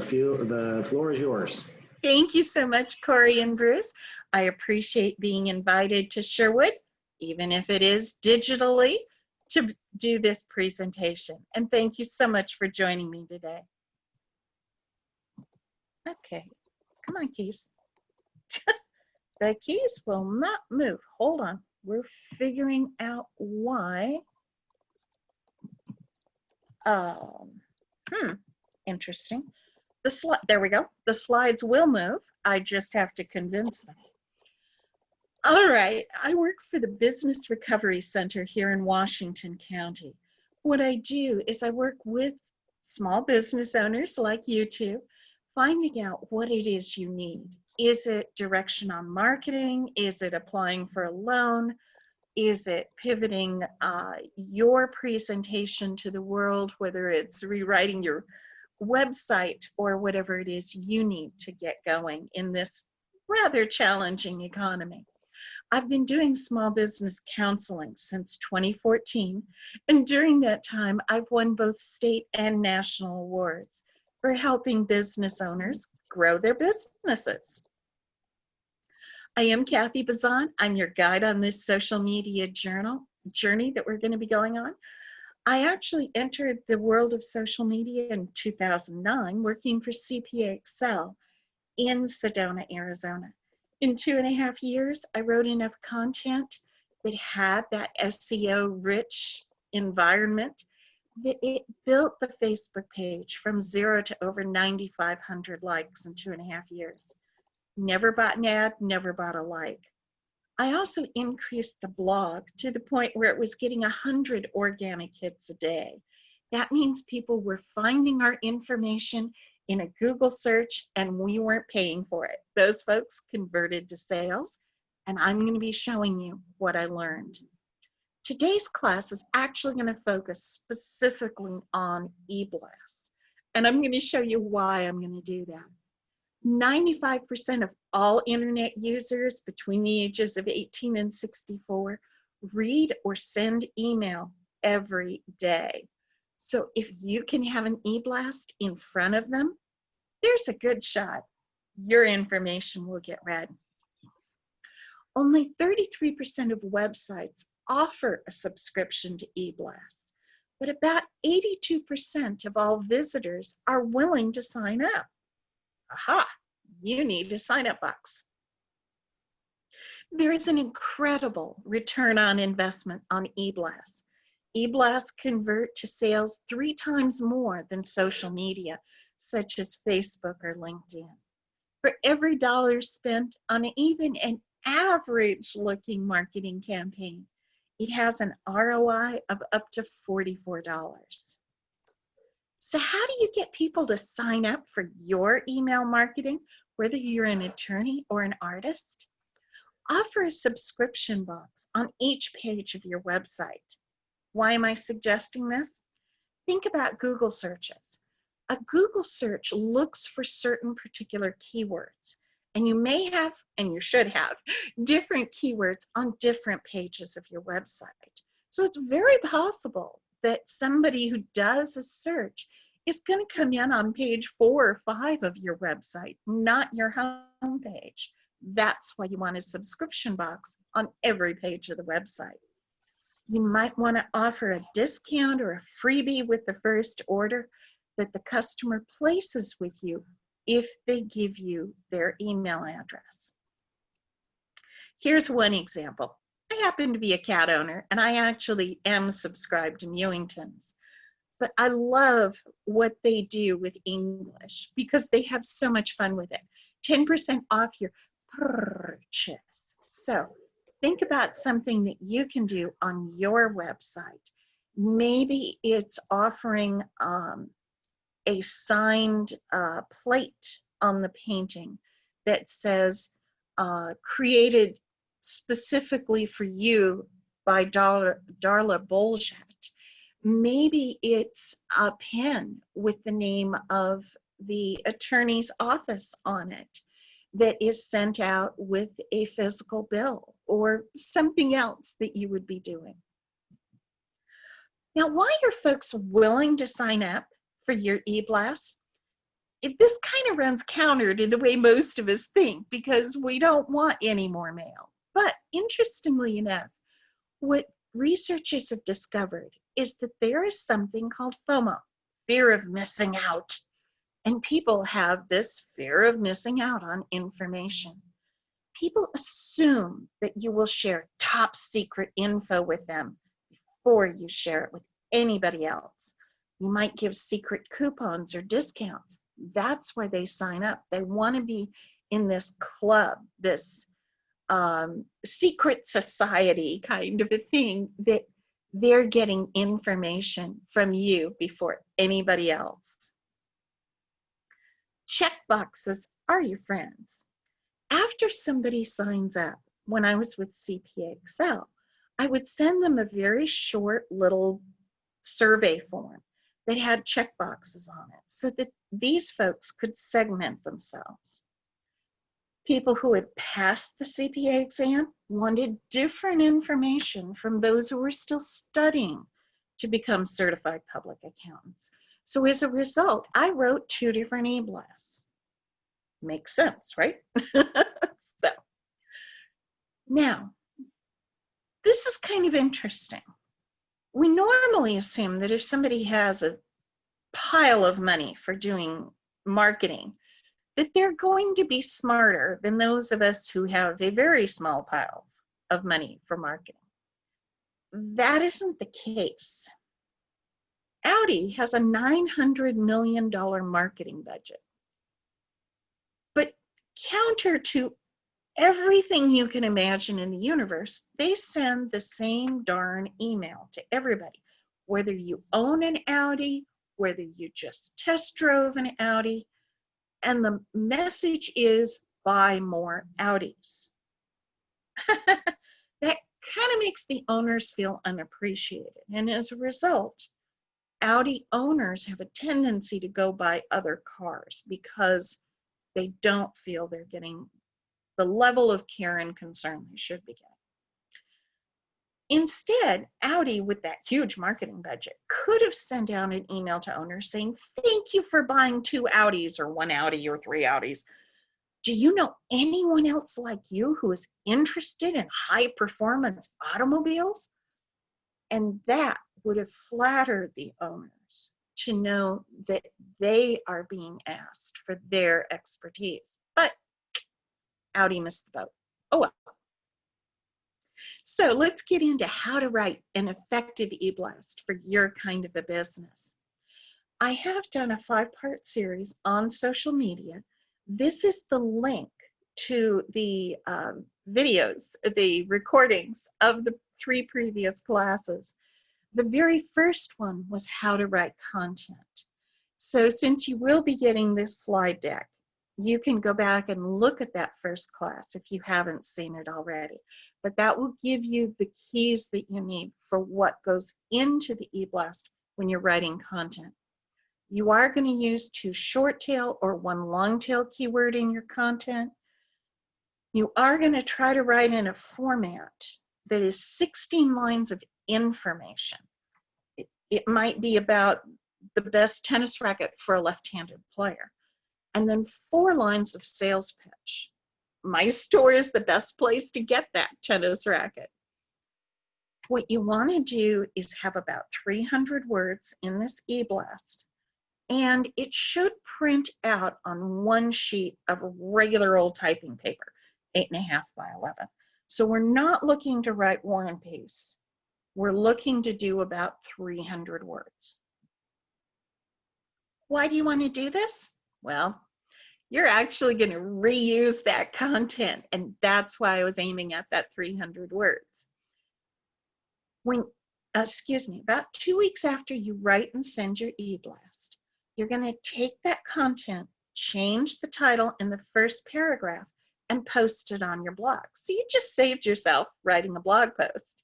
the floor is yours. Thank you so much, Corey and Bruce. I appreciate being invited to Sherwood, even if it is digitally, to do this presentation. And thank you so much for joining me today. Okay, come on, keys. The keys will not move. Hold on. We're figuring out why. Interesting. There we go. The slides will move. I just have to convince them. All right, I work for the Business Recovery Center here in Washington County. What I do is I work with small business owners like you two, finding out what it is you need. Is it direction on marketing? Is it applying for a loan? Is it pivoting your presentation to the world, whether it's rewriting your website or whatever it is you need to get going in this rather challenging economy? I've been doing small business counseling since 2014, and during that time, I've won both state and national awards for helping business owners grow their businesses. I am Kathy Bazan. I'm your guide on this social media journey that we're going to be going on. I actually entered the world of social media in 2009, working for CPA Excel in Sedona, Arizona. In 2.5 years, I wrote enough content that had that SEO-rich environment that it built the Facebook page from 0 to over 9,500 likes in 2.5 years. Never bought an ad, never bought a like. I also increased the blog to the point where it was getting 100 organic hits a day. That means people were finding our information in a Google search and we weren't paying for it. Those folks converted to sales, and I'm going to be showing you what I learned. Today's class is actually going to focus specifically on e-blasts, and I'm going to show you why I'm going to do that. 95% of all internet users between the ages of 18 and 64 read or send email every day. So if you can have an e-blast in front of them, there's a good shot your information will get read. Only 33% of websites offer a subscription to e-blasts, but about 82% of all visitors are willing to sign up. Aha, you need a sign-up box. There is an incredible return on investment on e-blasts. E-blasts convert to sales 3 times more than social media, such as Facebook or LinkedIn. For every dollar spent on even an average-looking marketing campaign, it has an ROI of up to $44. So how do you get people to sign up for your email marketing, whether you're an attorney or an artist? Offer a subscription box on each page of your website. Why am I suggesting this? Think about Google searches. A Google search looks for certain particular keywords, and you may have, and you should have, different keywords on different pages of your website. So it's very possible that somebody who does a search is going to come in on page 4 or 5 of your website, not your home page. That's why you want a subscription box on every page of the website. You might want to offer a discount or a freebie with the first order that the customer places with you if they give you their email address. Here's one example. I happen to be a cat owner, and I actually am subscribed to Mewingtons. But I love what they do with English because they have so much fun with it. 10% off your purchase. So think about something that you can do on your website. Maybe it's offering a signed plate on the painting that says created specifically for you by Darla Bolshat. Maybe it's a pen with the name of the attorney's office on it that is sent out with a physical bill or something else that you would be doing. Now, why are folks willing to sign up for your e-blasts? this kind of runs counter to the way most of us think, because we don't want any more mail. But interestingly enough, what researchers have discovered is that there is something called FOMO, fear of missing out. And people have this fear of missing out on information. People assume that you will share top secret info with them before you share it with anybody else. You might give secret coupons or discounts. That's why they sign up. They want to be in this club, this secret society kind of a thing, that they're getting information from you before anybody else. Check boxes are your friends. After somebody signs up, when I was with CPA Excel, I would send them a very short little survey form that had check boxes on it so that these folks could segment themselves. People who had passed the CPA exam wanted different information from those who were still studying to become certified public accountants. So as a result, I wrote 2 different e-blasts. Makes sense, right? So now, this is kind of interesting. We normally assume that if somebody has a pile of money for doing marketing, that they're going to be smarter than those of us who have a very small pile of money for marketing. That isn't the case. Audi has a $900 million marketing budget. But counter to everything you can imagine in the universe, they send the same darn email to everybody, whether you own an Audi, whether you just test drove an Audi, and the message is buy more Audis. That kind of makes the owners feel unappreciated, and as a result, Audi owners have a tendency to go buy other cars because they don't feel they're getting the level of care and concern they should be getting. Instead, Audi, with that huge marketing budget, could have sent out an email to owners saying, thank you for buying 2 Audis or 1 Audi or 3 Audis. Do you know anyone else like you who is interested in high performance automobiles? And that would have flattered the owners to know that they are being asked for their expertise. But Audi missed the boat. Oh well. So let's get into how to write an effective e-blast for your kind of a business. I have done a 5-part series on social media. This is the link to the videos, the recordings of the 3 previous classes. The very first one was how to write content. So since you will be getting this slide deck, you can go back and look at that first class if you haven't seen it already. But that will give you the keys that you need for what goes into the e-blast when you're writing content. You are going to use 2 short tail or 1 long tail keyword in your content. You are going to try to write in a format that is 16 lines of information. It might be about the best tennis racket for a left-handed player, and then 4 lines of sales pitch. My store is the best place to get that tennis racket. What you want to do is have about 300 words in this e-blast, and it should print out on 1 sheet of regular old typing paper, 8.5 by 11. So we're not looking to write War and Peace. We're looking to do about 300 words. Why do you want to do this? Well, you're actually going to reuse that content, and that's why I was aiming at that 300 words. About 2 weeks after you write and send your e-blast, you're going to take that content, change the title in the first paragraph, and post it on your blog. So you just saved yourself writing a blog post.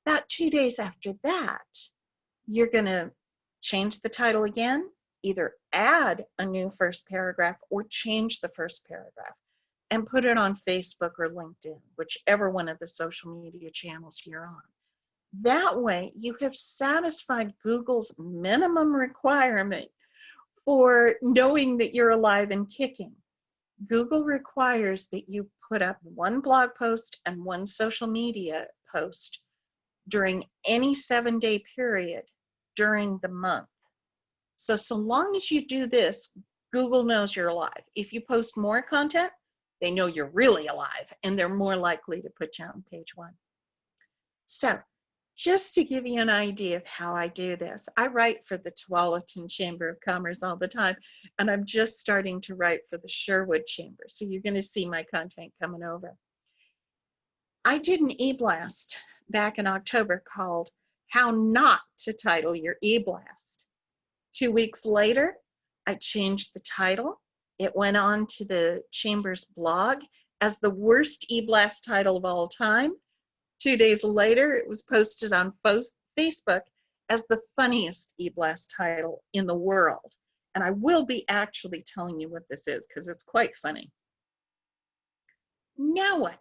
About 2 days after that, you're going to change the title again, either add a new first paragraph or change the first paragraph and put it on Facebook or LinkedIn, whichever one of the social media channels you're on. That way, you have satisfied Google's minimum requirement for knowing that you're alive and kicking. Google requires that you put up one blog post and one social media post during any 7-day period during the month. So long as you do this, Google knows you're alive. If you post more content, they know you're really alive and they're more likely to put you on page 1. So just to give you an idea of how I do this, I write for the Tualatin Chamber of Commerce all the time, and I'm just starting to write for the Sherwood Chamber. So you're going to see my content coming over. I did an e-blast back in October called How Not to Title Your E-Blast. 2 weeks later, I changed the title. It went on to the Chamber's blog as the worst e-blast title of all time. 2 days later, it was posted on Facebook as the funniest e-blast title in the world. And I will be actually telling you what this is because it's quite funny. Now what?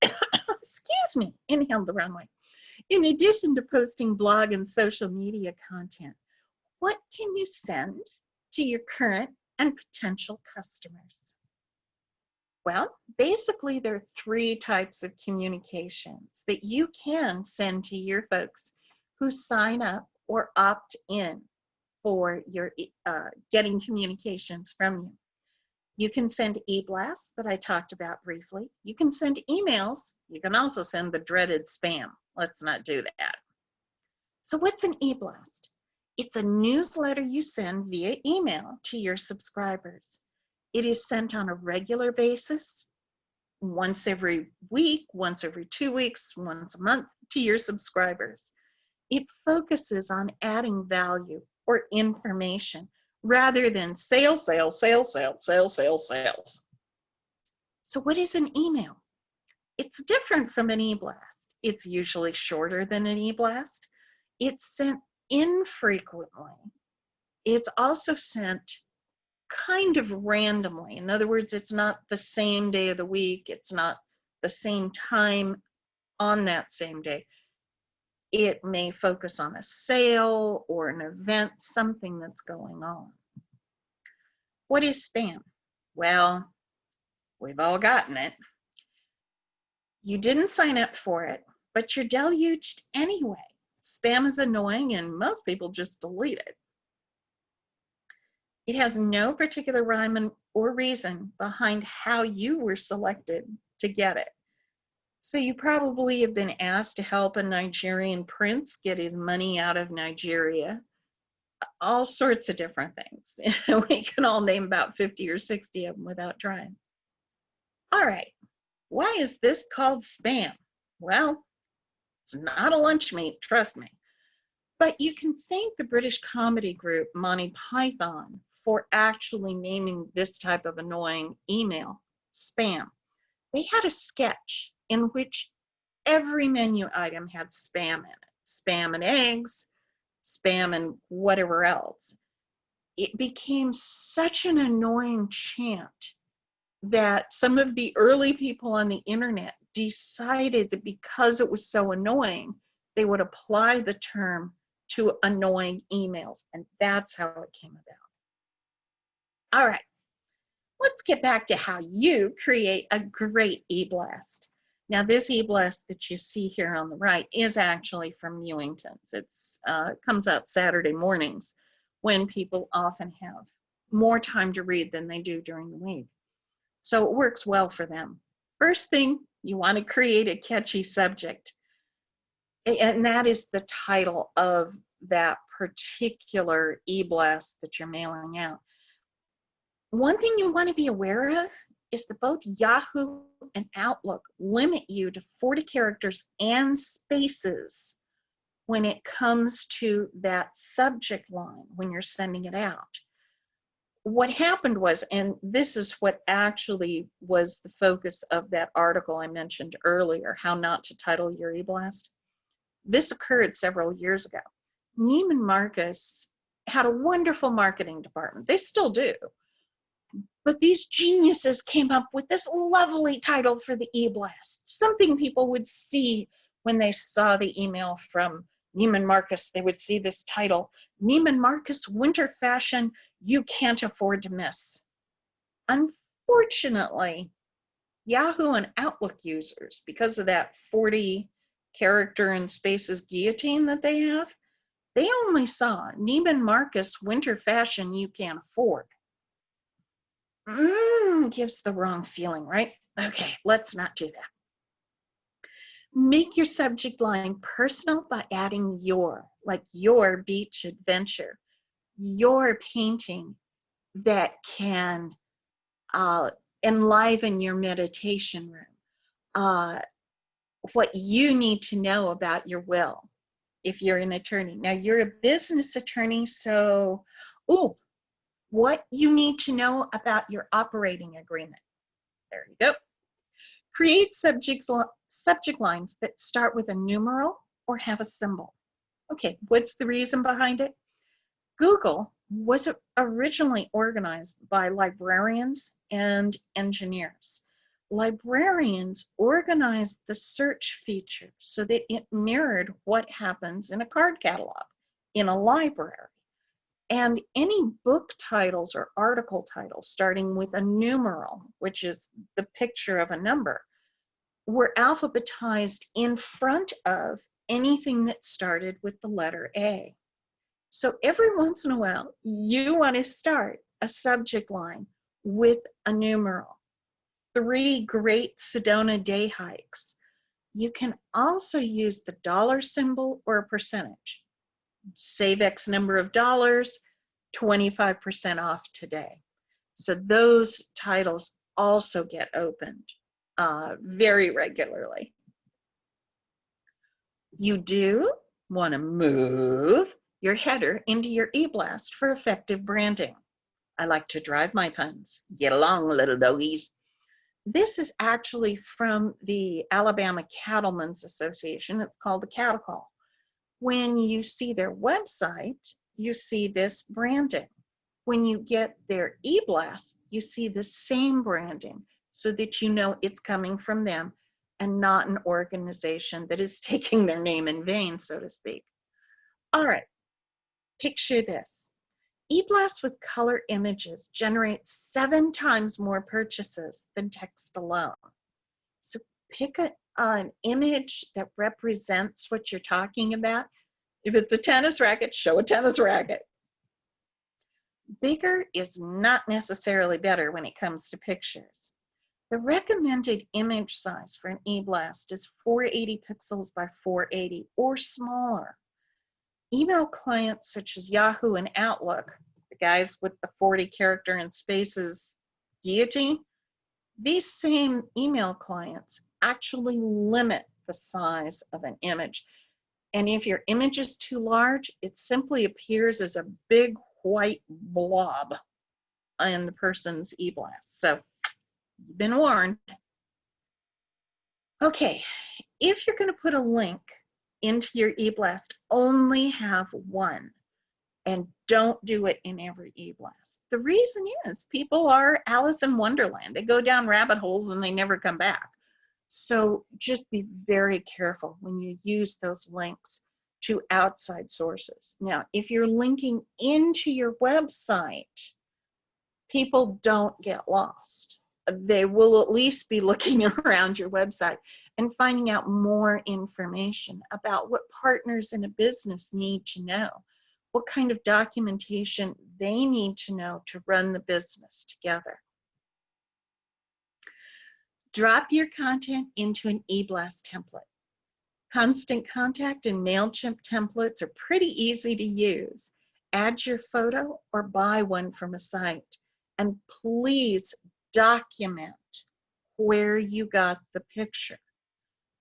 Excuse me, inhaled the wrong way. In addition to posting blog and social media content, what can you send to your current and potential customers? Well, basically there are 3 types of communications that you can send to your folks who sign up or opt in for your getting communications from you. You can send e-blasts that I talked about briefly. You can send emails. You can also send the dreaded spam. Let's not do that. So what's an e-blast? It's a newsletter you send via email to your subscribers. It is sent on a regular basis, once every week, once every 2 weeks, once a month to your subscribers. It focuses on adding value or information rather than sales, sales, sales, sales, sales, sales, sales. So what is an email? It's different from an e-blast. It's usually shorter than an e-blast. It's sent infrequently. It's also sent kind of randomly. In other words, it's not the same day of the week. It's not the same time on that same day. It may focus on a sale or an event, something that's going on. What is spam? Well, we've all gotten it. You didn't sign up for it, but you're deluged anyway. Spam is annoying and most people just delete it. It has no particular rhyme or reason behind how you were selected to get it. So you probably have been asked to help a Nigerian prince get his money out of Nigeria. All sorts of different things. We can all name about 50 or 60 of them without trying. All right, why is this called spam? Well, it's not a lunch meat, trust me. But you can thank the British comedy group Monty Python for actually naming this type of annoying email spam. They had a sketch in which every menu item had spam in it. Spam and eggs, spam and whatever else. It became such an annoying chant that some of the early people on the internet decided that because it was so annoying, they would apply the term to annoying emails, and that's how it came about. All right, let's get back to how you create a great e-blast. Now, this e-blast that you see here on the right is actually from Mewington's. It comes out Saturday mornings when people often have more time to read than they do during the week. So it works well for them. First thing, you want to create a catchy subject. And that is the title of that particular e-blast that you're mailing out. One thing you want to be aware of is that both Yahoo and Outlook limit you to 40 characters and spaces when it comes to that subject line when you're sending it out. What happened was, and this is what actually was the focus of that article I mentioned earlier, How Not to Title Your E-Blast. This occurred several years ago. Neiman Marcus had a wonderful marketing department. They still do. But these geniuses came up with this lovely title for the e-blast, something people would see when they saw the email from Neiman Marcus, they would see this title, Neiman Marcus Winter Fashion You Can't Afford to Miss. Unfortunately, Yahoo and Outlook users, because of that 40 character and spaces guillotine that they have, they only saw Neiman Marcus Winter Fashion You Can't Afford. Gives the wrong feeling, right? Okay, let's not do that. Make your subject line personal by adding your, like your beach adventure, your painting that can enliven your meditation room, what you need to know about your will if you're an attorney. Now, you're a business attorney, so, what you need to know about your operating agreement. There you go. Create subject lines that start with a numeral or have a symbol. Okay, what's the reason behind it? Google was originally organized by librarians and engineers. Librarians organized the search feature so that it mirrored what happens in a card catalog in a library. And any book titles or article titles starting with a numeral, which is the picture of a number, were alphabetized in front of anything that started with the letter A. So every once in a while, you want to start a subject line with a numeral. 3 great Sedona day hikes. You can also use the dollar symbol or a percentage. Save X number of dollars, 25% off today. So those titles also get opened very regularly. You do want to move your header into your e-blast for effective branding. I like to drive my puns. Get along, little doggies. This is actually from the Alabama Cattlemen's Association. It's called the Cattle Call. When you see their website, you see this branding. When you get their e-blast, you see the same branding so that you know it's coming from them and not an organization that is taking their name in vain, so to speak. All right, picture this. E-blast with color images generates 7 times more purchases than text alone. So pick an image that represents what you're talking about. If it's a tennis racket, show a tennis racket. Bigger is not necessarily better when it comes to pictures. The recommended image size for an e-blast is 480 pixels by 480 or smaller. Email clients such as Yahoo and Outlook, the guys with the 40 character and spaces guillotine, these same email clients actually limit the size of an image. And if your image is too large, it simply appears as a big white blob in the person's e-blast. So you've been warned. Okay, if you're going to put a link into your e-blast, only have one and don't do it in every e-blast. The reason is people are Alice in Wonderland. They go down rabbit holes and they never come back. So just be very careful when you use those links to outside sources. Now, if you're linking into your website, people don't get lost. They will at least be looking around your website and finding out more information about what partners in a business need to know, what kind of documentation they need to know to run the business together. Drop your content into an e-blast template. Constant Contact and MailChimp templates are pretty easy to use. Add your photo or buy one from a site. And please document where you got the picture.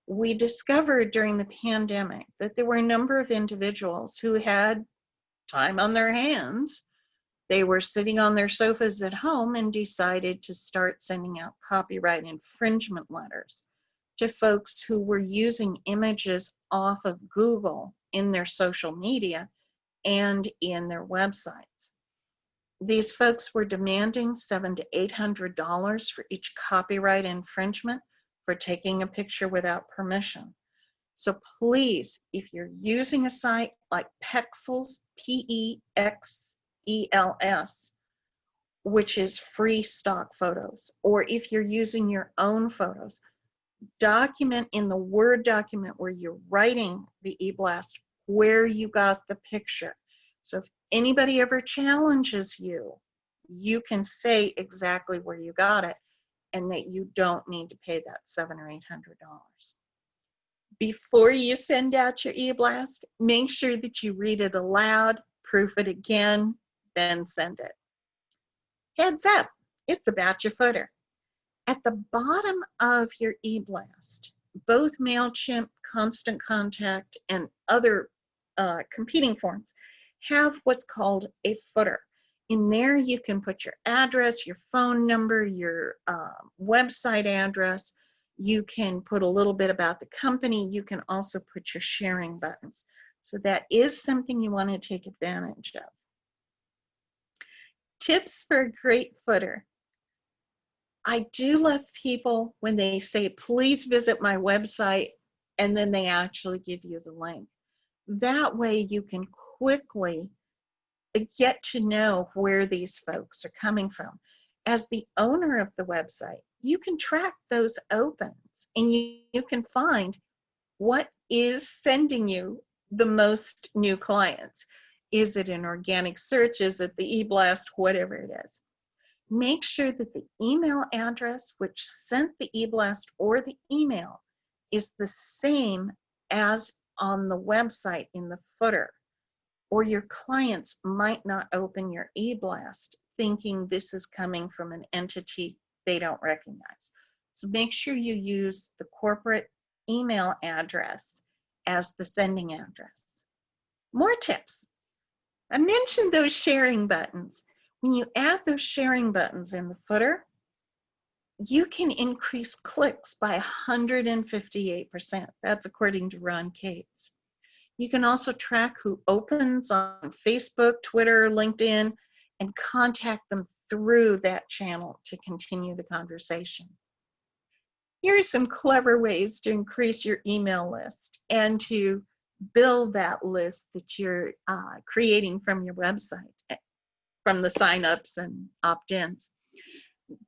We discovered during the pandemic that there were a number of individuals who had time on their hands. They were sitting on their sofas at home and decided to start sending out copyright infringement letters to folks who were using images off of Google in their social media and in their websites. These folks were demanding $700 to $800 for each copyright infringement for taking a picture without permission. So please, if you're using a site like Pexels, P-E-X-E-L-S, which is free stock photos, or if you're using your own photos, document in the Word document where you're writing the e-blast where you got the picture. So if anybody ever challenges you, you can say exactly where you got it and that you don't need to pay that $700 or $800. Before you send out your e-blast, make sure that you read it aloud, proof it again, then send it. Heads up, it's about your footer. At the bottom of your e-blast, both MailChimp, Constant Contact, and other competing forms have what's called a footer. In there, you can put your address, your phone number, your website address. You can put a little bit about the company. You can also put your sharing buttons. So that is something you want to take advantage of. Tips for a great footer. I do love people when they say, please visit my website, and then they actually give you the link. That way you can quickly get to know where these folks are coming from. As the owner of the website, you can track those opens, and you can find what is sending you the most new clients. Is it an organic search? Is it the e-blast? Whatever it is. Make sure that the email address which sent the e-blast or the email is the same as on the website in the footer, or your clients might not open your e-blast thinking this is coming from an entity they don't recognize. So make sure you use the corporate email address as the sending address. More tips. I mentioned those sharing buttons. When you add those sharing buttons in the footer, you can increase clicks by 158%. That's according to Ron Cates. You can also track who opens on Facebook, Twitter, LinkedIn, and contact them through that channel to continue the conversation. Here are some clever ways to increase your email list and to build that list that you're creating from your website, from the signups and opt-ins.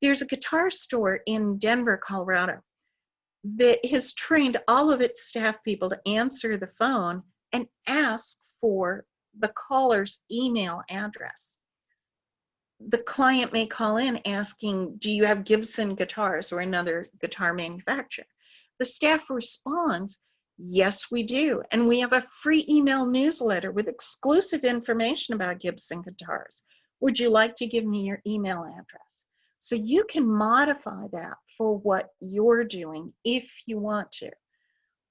There's a guitar store in Denver, Colorado that has trained all of its staff people to answer the phone and ask for the caller's email address. The client may call in asking, do you have Gibson guitars or another guitar manufacturer? The staff responds, yes, we do. And we have a free email newsletter with exclusive information about Gibson guitars. Would you like to give me your email address? So you can modify that for what you're doing if you want to.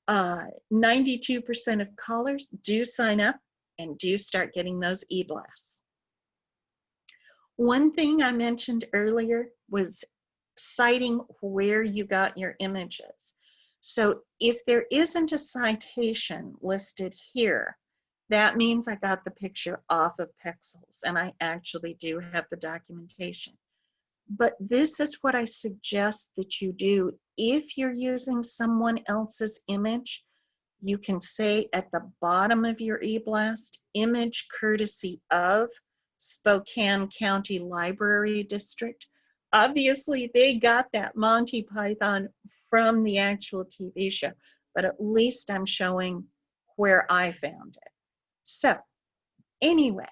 92% of callers do sign up and do start getting those e-blasts. One thing I mentioned earlier was citing where you got your images. So if there isn't a citation listed here, that means I got the picture off of Pexels, and I actually do have the documentation. But this is what I suggest that you do. If you're using someone else's image, you can say at the bottom of your e-blast, image courtesy of Spokane County Library District. Obviously, they got that Monty Python from the actual TV show, but at least I'm showing where I found it. So anyway,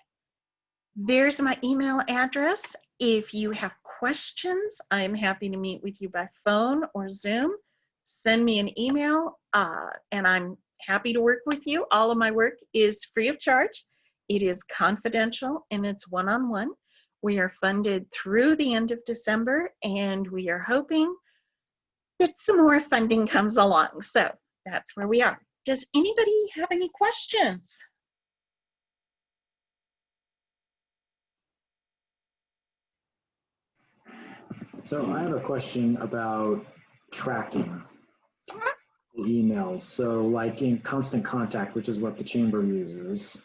there's my email address. If you have questions, I'm happy to meet with you by phone or Zoom. Send me an email and I'm happy to work with you. All of my work is free of charge. It is confidential and it's one-on-one. We are funded through the end of December and we are hoping that some more funding comes along. So that's where we are. Does anybody have any questions? So I have a question about tracking the emails. So like in Constant Contact, which is what the chamber uses,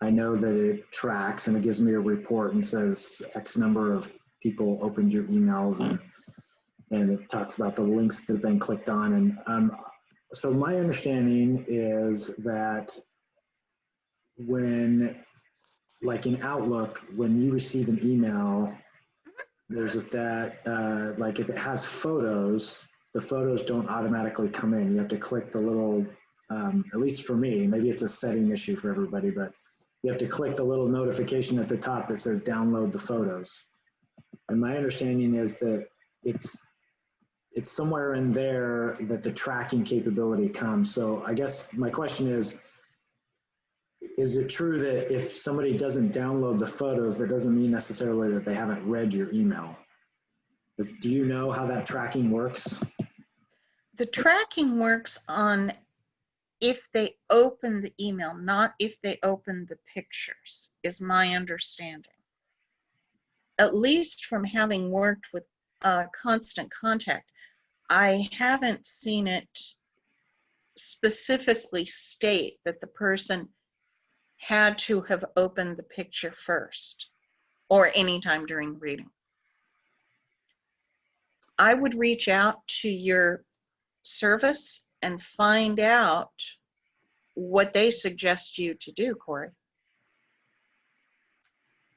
I know that it tracks and it gives me a report and says X number of people opened your emails and it talks about the links that have been clicked on. And So my understanding is that when, like in Outlook, when you receive an email, there's that, like if it has photos, the photos don't automatically come in. You have to click the little, at least for me, maybe it's a setting issue for everybody, but you have to click the little notification at the top that says download the photos. And my understanding is that it's somewhere in there that the tracking capability comes. So I guess my question is it true that if somebody doesn't download the photos, that doesn't mean necessarily that they haven't read your email? Do you know how that tracking works? The tracking works on if they open the email, not if they open the pictures, is my understanding. At least from having worked with Constant Contact, I haven't seen it specifically state that the person had to have opened the picture first or anytime during the reading. I would reach out to your service and find out what they suggest you to do, Corey.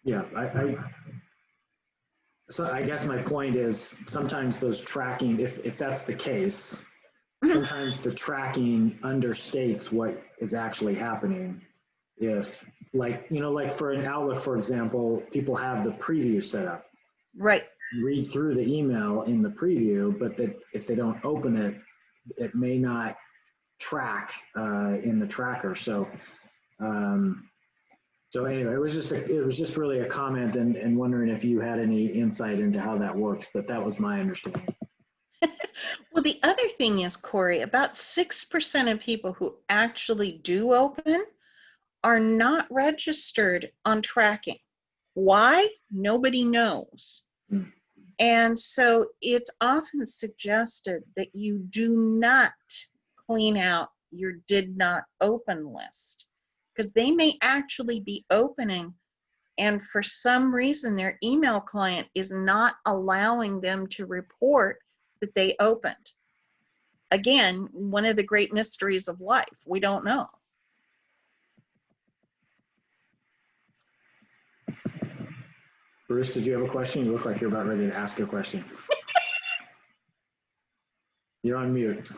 Yeah, so I guess my point is sometimes those tracking, if that's the case, sometimes the tracking understates what is actually happening. If like for an Outlook, for example, people have the preview set up. Right. Read through the email in the preview, but that if they don't open it, it may not track in the tracker. So anyway, it was just really a comment and wondering if you had any insight into how that works, but that was my understanding. Well, the other thing is, Corey, about 6% of people who actually do open are not registered on tracking. Why? Nobody knows. And so it's often suggested that you do not clean out your did not open list, because they may actually be opening and for some reason their email client is not allowing them to report that they opened. Again, one of the great mysteries of life. We don't know. Bruce, did you have a question? You look like you're about ready to ask a question. You're on mute.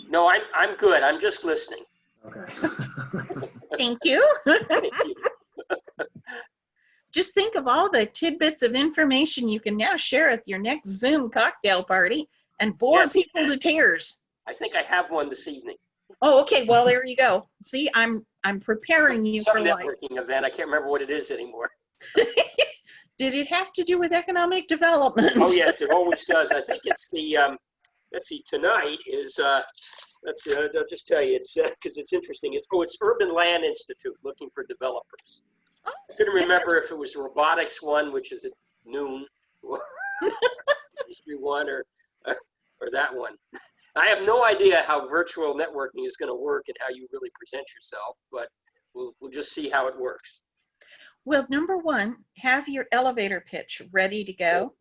No, I'm good. I'm just listening. Okay. Thank you. Thank you. Just think of all the tidbits of information you can now share at your next Zoom cocktail party and bore Yes. people to tears. I think I have one this evening. Oh, okay. Well, there you go. See, I'm preparing you Some for life. networking event. I can't remember what it is anymore. Did it have to do with economic development? Oh yes, it always does. I think it's the let's see. Tonight is let's see. I'll just tell you. It's because it's interesting. It's Urban Land Institute looking for developers. Oh, I couldn't remember if it was robotics one, which is at noon, or history one, or that one. I have no idea how virtual networking is going to work and how you really present yourself, but we'll just see how it works. Well, number one, have your elevator pitch ready to go.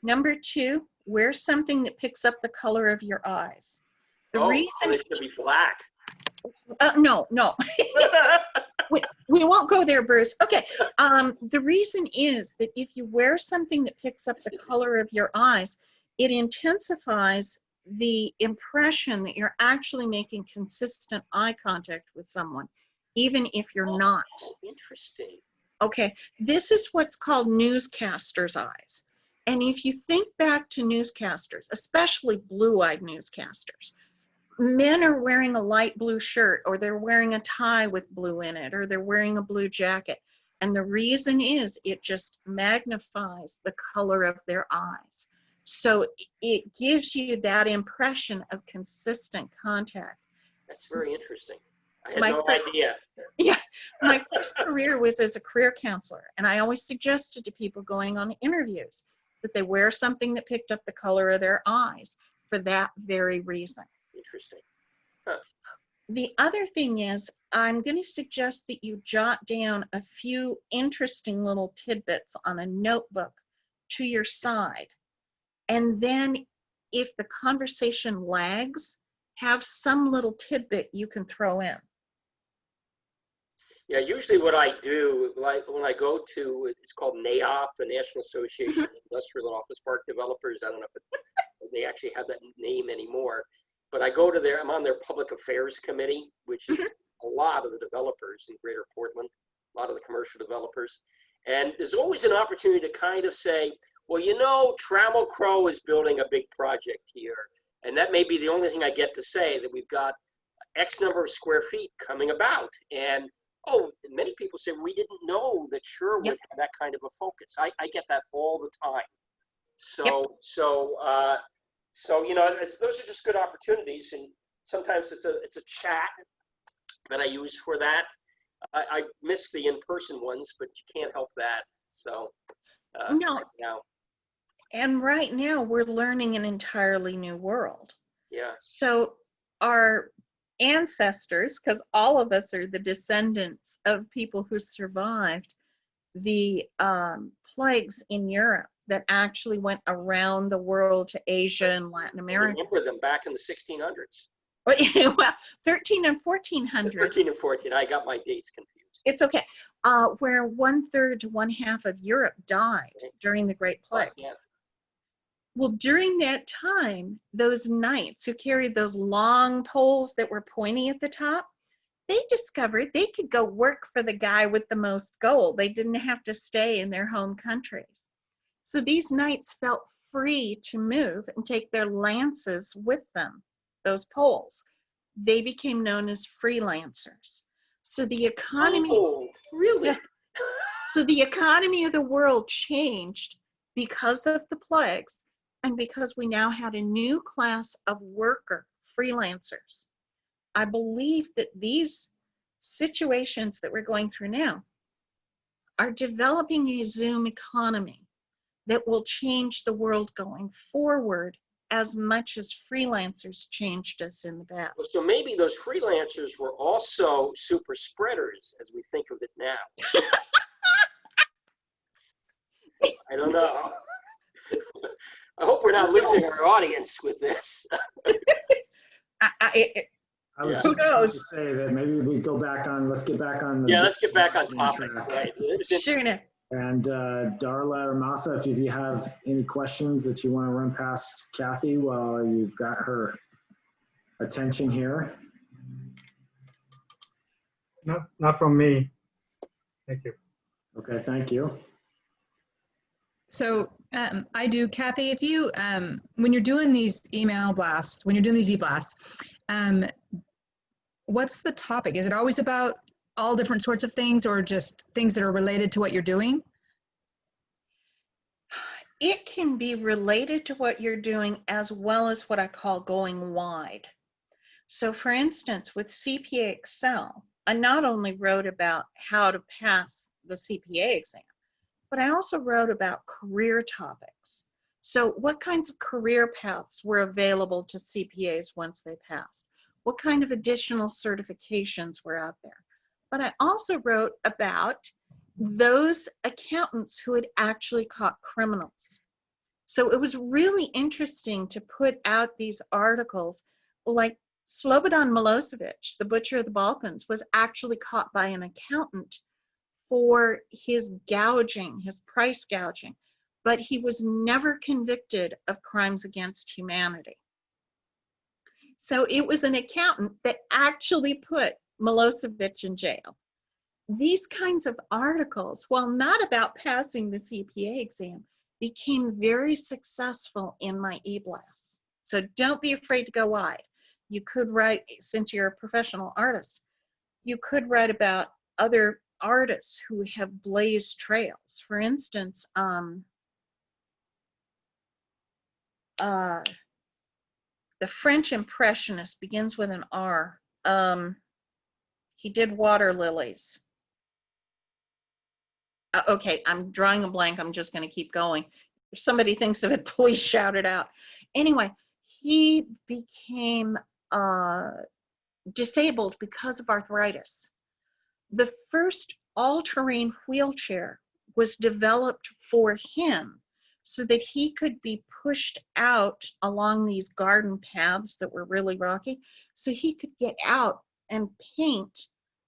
Number two, wear something that picks up the color of your eyes. The reason it should be black. no. We won't go there, Bruce. Okay. The reason is that if you wear something that picks up the color of your eyes, it intensifies the impression that you're actually making consistent eye contact with someone, even if you're not. Interesting. Okay. This is what's called newscasters' eyes. And if you think back to newscasters, especially blue-eyed newscasters, men are wearing a light blue shirt, or they're wearing a tie with blue in it, or they're wearing a blue jacket. And the reason is it just magnifies the color of their eyes. So it gives you that impression of consistent contact. That's very interesting. I had no idea. Yeah, my first career was as a career counselor, and I always suggested to people going on interviews that they wear something that picked up the color of their eyes for that very reason. Interesting. Huh. The other thing is, I'm going to suggest that you jot down a few interesting little tidbits on a notebook to your side. And then if the conversation lags, have some little tidbit you can throw in. Yeah, usually what I do, like when I go to, it's called NAOP, the National Association of Industrial and Office Park Developers. I don't know if they actually have that name anymore, but I go to I'm on their public affairs committee, which is a lot of the developers in Greater Portland, a lot of the commercial developers. And there's always an opportunity to kind of say, well, you know, Trammell Crow is building a big project here. And that may be the only thing I get to say, that we've got X number of square feet coming about. And oh, many people say, we didn't know that Sherwood had that kind of a focus. I get that all the time. So, so you know, those are just good opportunities. And sometimes it's a chat that I use for that. I miss the in-person ones, but you can't help that. So, No. right now. And right now we're learning an entirely new world. Yeah. So our ancestors, because all of us are the descendants of people who survived the plagues in Europe that actually went around the world to Asia and Latin America. I remember them back in the 1600s. Well, 13 and 1400s. 13 and 14, I got my dates confused. It's okay. Where 1/3 to 1/2 of Europe died during the Great Plague. Yeah. Well, during that time, those knights who carried those long poles that were pointy at the top, they discovered they could go work for the guy with the most gold. They didn't have to stay in their home countries. So these knights felt free to move and take their lances with them, those poles. They became known as freelancers. So the economy, really? So the economy of the world changed because of the plagues, and because we now had a new class of worker, freelancers. I believe that these situations that we're going through now are developing a Zoom economy that will change the world going forward as much as freelancers changed us in the past. So maybe those freelancers were also super spreaders as we think of it now. I don't know. I hope we're not losing our audience with this. I was Who just going to knows? say that maybe we go back on, let's get back on the Let's get back on topic. Right. Sure. And Darla or Masa, if you have any questions that you want to run past Kathy while you've got her attention here. Not from me. Thank you. Okay, thank you. So I do, Kathy, if you, when you're doing these email blasts, when you're doing these e-blasts, what's the topic? Is it always about all different sorts of things, or just things that are related to what you're doing? It can be related to what you're doing as well as what I call going wide. So for instance, with CPA Excel, I not only wrote about how to pass the CPA exam, but I also wrote about career topics. So what kinds of career paths were available to CPAs once they passed? What kind of additional certifications were out there? But I also wrote about those accountants who had actually caught criminals. So it was really interesting to put out these articles, like Slobodan Milosevic, the butcher of the Balkans, was actually caught by an accountant for his gouging, his price gouging, but he was never convicted of crimes against humanity. So it was an accountant that actually put Milosevic in jail. These kinds of articles, while not about passing the CPA exam, became very successful in my e-blasts. So don't be afraid to go wide. You could write, since you're a professional artist, you could write about other artists who have blazed trails. For instance, the French Impressionist begins with an R. He did water lilies. Okay, I'm drawing a blank. I'm just going to keep going. If somebody thinks of it, please shout it out. Anyway, he became disabled because of arthritis. The first all-terrain wheelchair was developed for him so that he could be pushed out along these garden paths that were really rocky, so he could get out and paint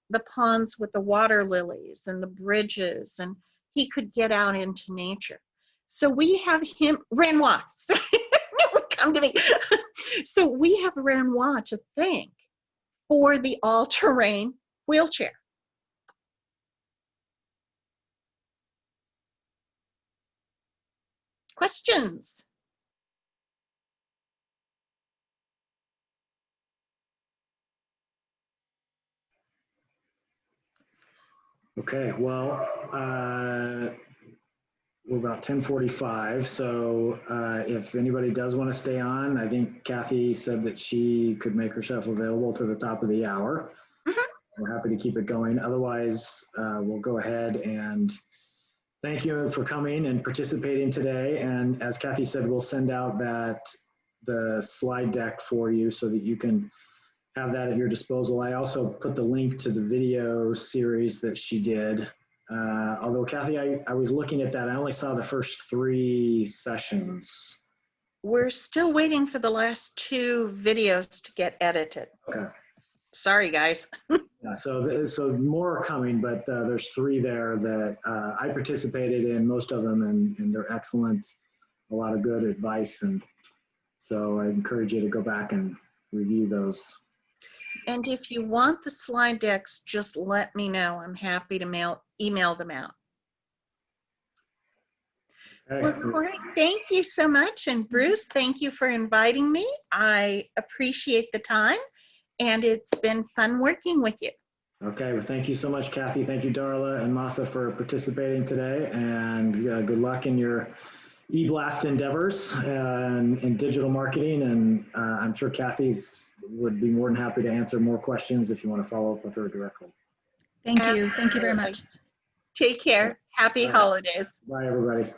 the ponds with the water lilies and the bridges, and he could get out into nature. So we have him, Renoir, sorry, it would come to me. So we have Renoir to thank for the all-terrain wheelchair. Questions? Okay, well, we're about 10:45, so if anybody does want to stay on, I think Kathy said that she could make herself available to the top of the hour. We're happy to keep it going. Otherwise, we'll go ahead and thank you for coming and participating today. And as Kathy said, we'll send out the slide deck for you so that you can have that at your disposal. I also put the link to the video series that she did. Although Kathy, I was looking at that, I only saw the first 3 sessions. We're still waiting for the last 2 videos to get edited. Okay. Sorry, guys. Yeah, so more are coming, but there's 3 there that I participated in, most of them, and they're excellent. A lot of good advice, and so I encourage you to go back and review those. And if you want the slide decks, just let me know. I'm happy to email them out. Okay. Well, Corey, thank you so much. And Bruce, thank you for inviting me. I appreciate the time, and it's been fun working with you. Okay, well, thank you so much, Kathy. Thank you, Darla and Masa, for participating today, and good luck in your e-blast endeavors and in digital marketing. And I'm sure Kathy's would be more than happy to answer more questions if you want to follow up with her directly. Thank you. Thank you very much. Take care. Happy holidays. Bye, everybody.